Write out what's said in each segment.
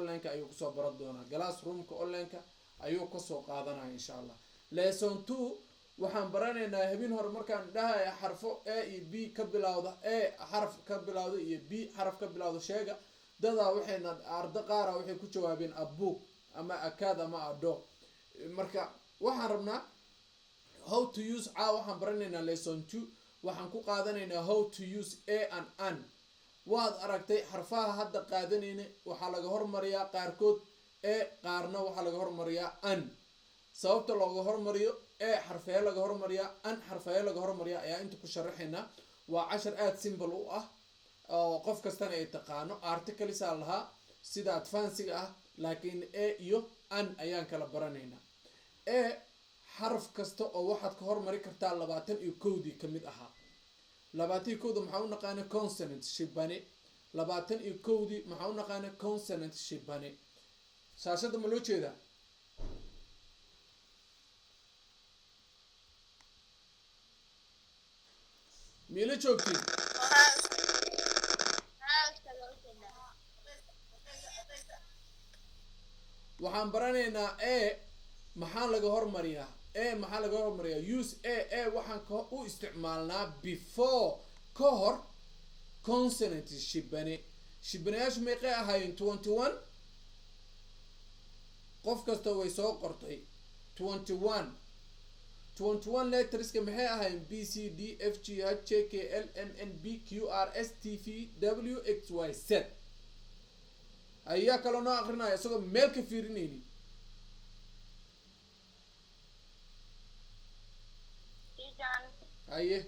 online-ka ayuu kusoo baran doonaa classroomka online-ka ayuu kasoo qaadanaya insha allah. lesson 2 waxaan baranaynaa habeen hore markaan dhahay xarfo a iyo b ka bilowda a xarf ka bilowda iyo b xarf ka bilowda sheega dadaa waxayna arda qaara waxay ku jawaabeen abbook ama akaad ama adoo. marka waxaan rabnaa how to use waxaan baranaynaa lesson 2 waxaan ku qaadanaynaa how to use a and an. waad aragtay xarfaha hadda qaadanayna waxaa laga hormariyaa qaarkood e qaarna waxaa laga hormariyaa an. sababta looga hormariyo e xarfee laga hormariyaa an xarfee laga hormariyaa ayaa inta ku sharaxaynaa. waa cashar aad simple u ah oo qof kastana ay taqaano articles aa lahaa sida advanced ah laakiin e iyo an ayaan kala baranaynaa. e xarf kasta oo waxaad ka hormari kartaa 21 ka mid ahaa. 21 maxaa u naqaana consonant shibane. 21 maxaa u naqaana consonant shibane. shaashada ma loo jeedaa? miila joogtiin? waxaan baranaynaa e maxaa laga hormariyaa maxaa laga hormariyaa use a waxaan u isticmaalnaa before ka hor consonant shibane. shibanayaashu meeqay ahaayeen 21 qof kasta way soo qortay 21 letterska maxay ahaayeen b c d f g h j k l m n b q r s t v w x y z. ayaa kaloo noo akrinaya isagoo meel ka fiirinaynin. haye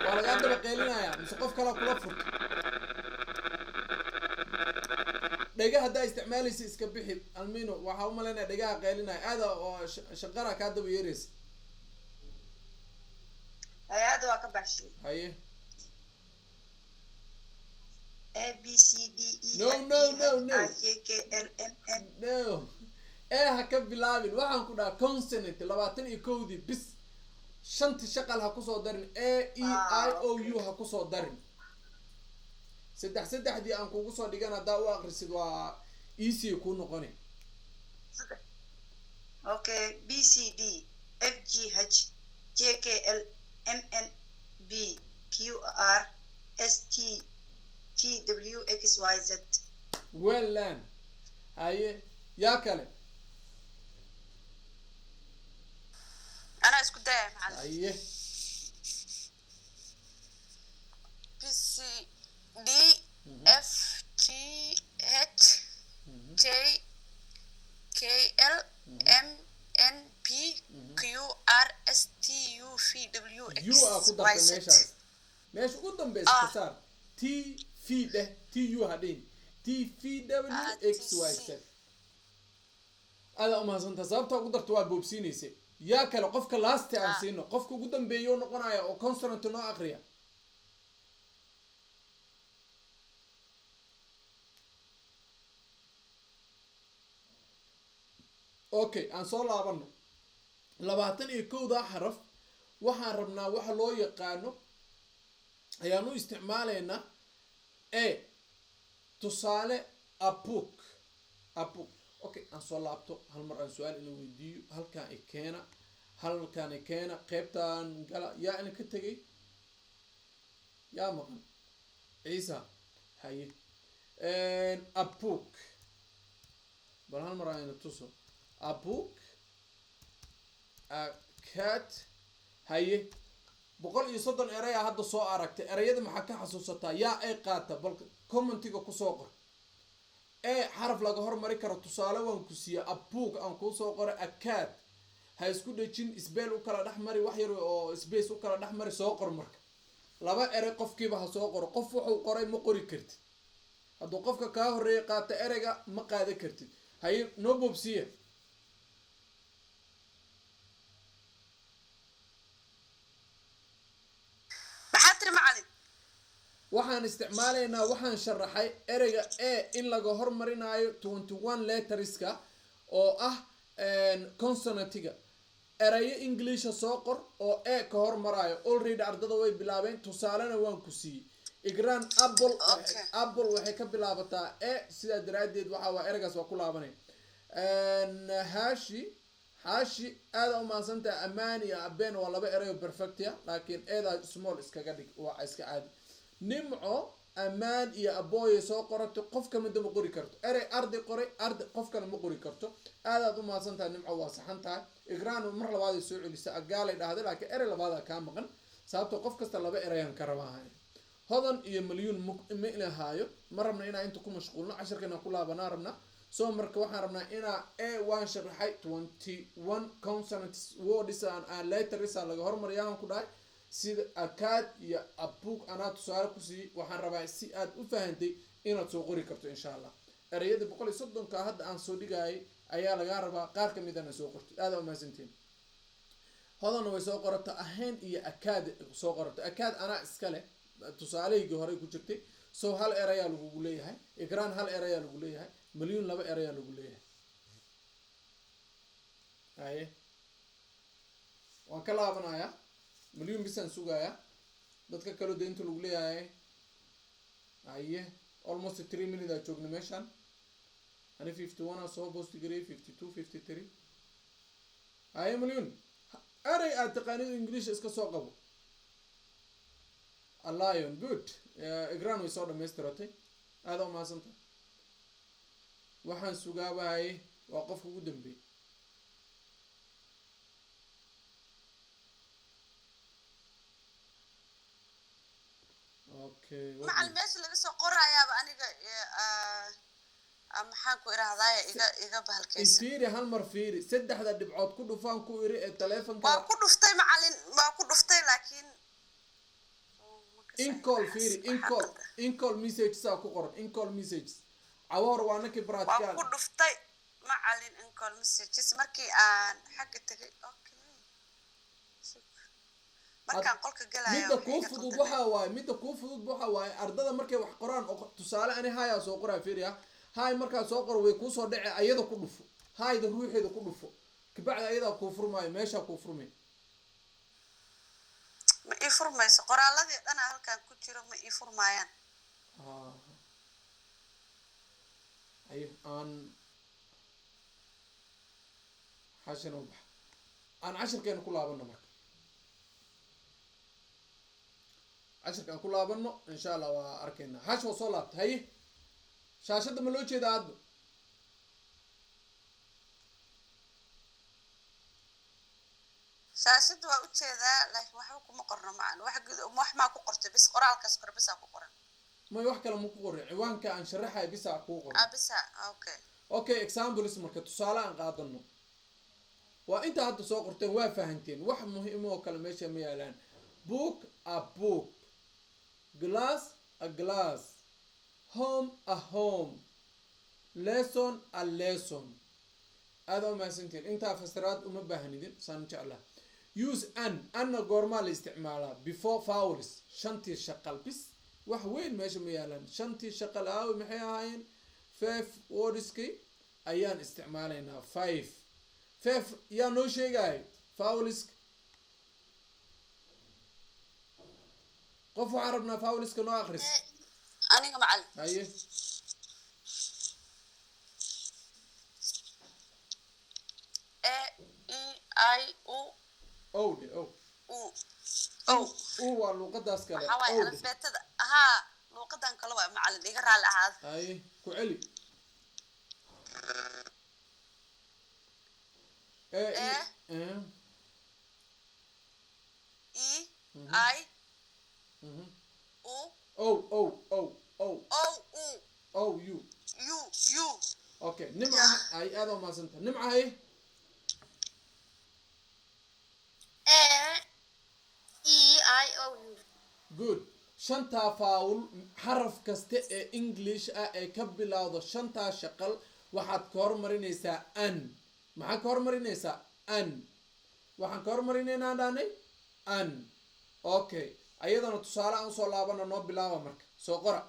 waa lagaa daba qeelinayaa mise qof kalaa kula furta. dhega haddaa isticmaalaysa iska bixi almino waxaa u malaynaya dhegaha qeelinaya aada oo shaqara kaa daba yeeraysa. hay-ada waa ka baxshay. haye a b c d e no j k l m n no ha ka bilaabin waxaan ku dhaha consonant 21 bis shanti shaqal ha kusoo darin a e i o u ha kusoo darin. saddexdii aan kugu soo dhigan haddaa u aqrisid waa easy ku noqoni. okay b c d f g h j k l m n b q r s t g w x y z. well done. haye yaa kale? أنا اسكت دايم على ايه B C D F G H J K L M N P Q R S T U V W X you are ku darta meesha ugu dambaysa ka saar T V dheh T U hadin T V W X Y Z. ada umahadsantaa sababta ugu darta waa boobsiinaysa. yaa kale qofka last aan siino qofka ugu dambeeyo noqonaya oo consonant noo aqriya. okay aan soo laabano 21 xaraf waxaan rabnaa waxa loo yaqaano ayaan u isticmaalaynaa a tusaale abuk. okay aan soo laabto hal mar aan su'aal ina weydiiyo halkaan ay keena qaybtaan gala yaa ina ka tegay yaa maqan ciisa haye abuk bal hal mar aan ina tuso abuk cat haye 130 eraya hadda soo aragtay erayada maxaa ka xasuusataa yaa ay qaata bal commentiga ku soo qor. xaraf laga hormari karo tusaale waan ku siiya abuk aan kuu soo qoray akaad ha isku dhejin isbeel u kala dhexmari wax yar oo space u kala dhexmari soo qor. marka laba eray qofkiiba ha soo qoro qof wuxuu qoray ma qori kartid hadduu qofka kaa horeeya qaata erayga ma qaada kartid. haye noo boobsiya. waxaan isticmaalaynaa waxaan sharaxay ereyga a in laga hormarinayo 21 letterska oo ah consonantiga. erayo English soo qor oo a ka hormarayo already ardada way bilaabeen tusaalena waan ku siiyay igran apple Okay. apple waxay ka bilaabataa e sidaa daraadeed waxa waa ereygaas waa ku laabanay hashi hashi aada u maadsantaha amaan iyo abeen waa laba erayo perfectia laakiin eedaa small iskaga dhig waa iska caadi nimco amaan iyo abooye soo qorato qof kama daba qori karto erey arday qoray arday qof kale ma qori karto aadaad u maadsantaha nimco waa saxan tahay igran mar labaaday soo celisa agaalay dhahday laakiin erey labaadaa kaa maqan sababtoo qof kasta laba ereyaan ka rabaahay hodan iyo milyuun ma ilahaayo ma rabna inaa inta ku mashquulno cashirkana ku laabanaa rabna soo marka waxaan rabnaa inaa waan sharaxay 21 consonants words and letters laga hormariyaan ku dhahay sida akaad iyo abuk anaa tusaale ku sii waxaan rabaa si aad u fahantay inaad soo qori karto insha allah ereyada 130 ka hadda aan soo dhigayay ayaa laga rabaa qaar ka mid ah soo qorto aad u mahadsantiin hodan way soo qorata ahayn iyo akaad soo qorata akaad anaa iska leh tusaaleygi hore ku jirtay soo hal erayaa lagu leeyahay igran hal erayaa lagu leeyahay milyuun laba erayaa lagu leeyahay haye waan ka laabanayaa milyuun bisaan sugayaa dadka kale deynta lagu leeyahay haye almost 3 minutes aa joogna meeshaan ani 51 soo post garay 52 53 haye milyuun erey aad taqaanid English iska soo qabo a lion good igran way soo dhammaystiratay aada u mahadsanta waxaan sugaabahay waa qofka ugu dambeeyay okay macallin meesha laga soo qorayaaba aniga maxaan ku irahdaa iga bahalkaysa fiiri hal mar fiiri saddexda dhibcood ku dhufaan ku iri ee telefonka waa ku dhuftay macallin waa ku dhuftay laakiin incall fiiri incall message saa ku qoran incall message awar waa nakii practical waa ku dhuftay macallin incall messages markii aan xagga tagay okay markaan qolka galayo midda kuu fudud waxa waaye ardada markay wax qoraan oo tusaale ani haya soo qoraa fiiri hay markaa soo qor way kuu soo dhacay ayada ku dhufo hayda ruuxeeda ku dhufo kabacdi ayada ku furmaayo meesha ku furmay ma ii furmayso qoraaladii dhan halkan ku jiro ma ii furmayaan ay aan xashan u bax aan cashirkeena ku laabano marka cashirkaan ku laabano insha allah waa arkaynaa hash waa soo laabtay haye shaashada ma loo jeedaa aadba shaashada waa u jeedaa laakiin waxba kuma qorno macaan wax maa ku qortay bis qoraalkaas kor bisa ku qoran may wax kale ma ku qorin ciwaanka aan sharaxay bisa ku qoran bisa okay examples marka tusaale aan qaadano waa inta hadda soo qorteen waa fahanteen wax muhiim oo kale meesha ma yaalaan book a book glass a glass home a home lesson a lesson هذا ما سنتين انت فسرات وما باهنين سان جعله use an goorma la isticmaalaa before vowels shantii shaqal bis wax weyn meesha ma yaalaan shantii shaqal aaw maxay ahaayeen 5 wordski ayaan isticmaalaynaa 5 yaa noo sheegay vowels qof waxaan rabnaa vowelska noo akhris aniga macallin haye waa luuqadaas kale alfbeetada haa luuqadan kale waa macallin iga raali ahaad ay ku celi okay nimca ay aad u maasanta nimca hay good shanta faul xaraf kasta ee English ah ee ka bilowdo shanta shaqal waxaad ka hormarinaysaa an maxaa ka hormarinaysaa an waxaan ka hormarinaynaa dhaanay an okay ayadana tusaale aan soo laabana noo bilaaba marka soo qora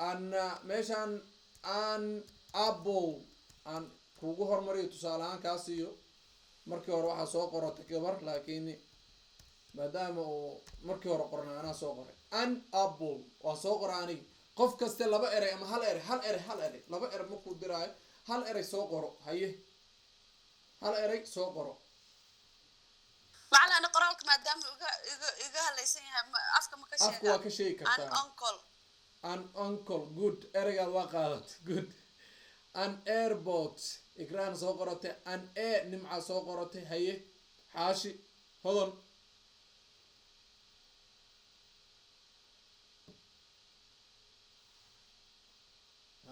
an meeshaan an apple an kugu hormariyo tusaale ahaan kaas iyo markii hore waxaa soo qorata gabar laakiin maadaama uu markii hore qornaa anaa soo qoray an apple waa soo qora anigi qof kaste laba eray ama hal eray laba eray markuu diraayo hal eray soo qoro haye hal eray soo qoro macala ana qoraalka maadaama iga halaysan yahay afka ma ka sheega afka waa ka sheegi kartaa an uncle good eraygaad waa qaadat good an airboat ikraan soo qoratay an e nimca soo qoratay haye xaashi hodan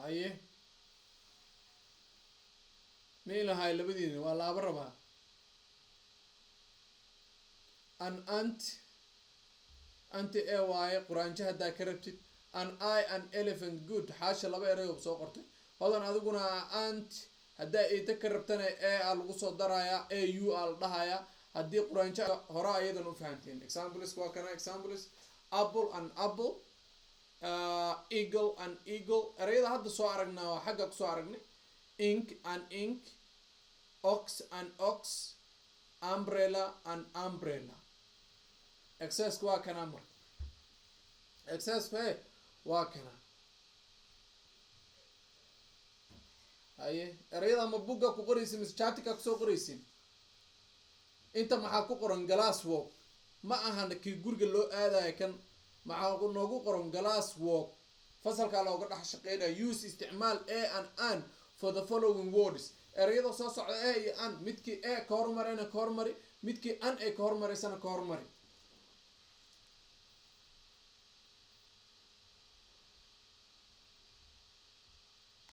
haye miilahay labadiina waa laaba rabaa an anti e waaye quraanjo haddaa ka rabtid an elephant good xaasha laba erayob soo qortay hodan adiguna ant haddaa ita ka rabtana e a lagu soo darayaa a u a la dhahayaa haddii quraanjo hore ayadan u fahanteen examples waa kana examples apple an apple eagle an eagle erayada hadda soo aragnaa waa xagga kusoo aragnay ink an ink ox an ox umbrella an umbrella excess waa kana marka excess waa kana haye erayada ama bugga ku qoraysin mise chatika kusoo qoraysin inta maxaa ku qoran glass walk ma ahan kii guriga loo aadayo kan maxaa noogu qoran glass walk fasalkaa looga dhex shaqeynaya use isticmaal a and an for the following words erayada soo socda a iyo an midkii e ka hormarayna ka hormari midkii an ay ka hormaraysana ka hormari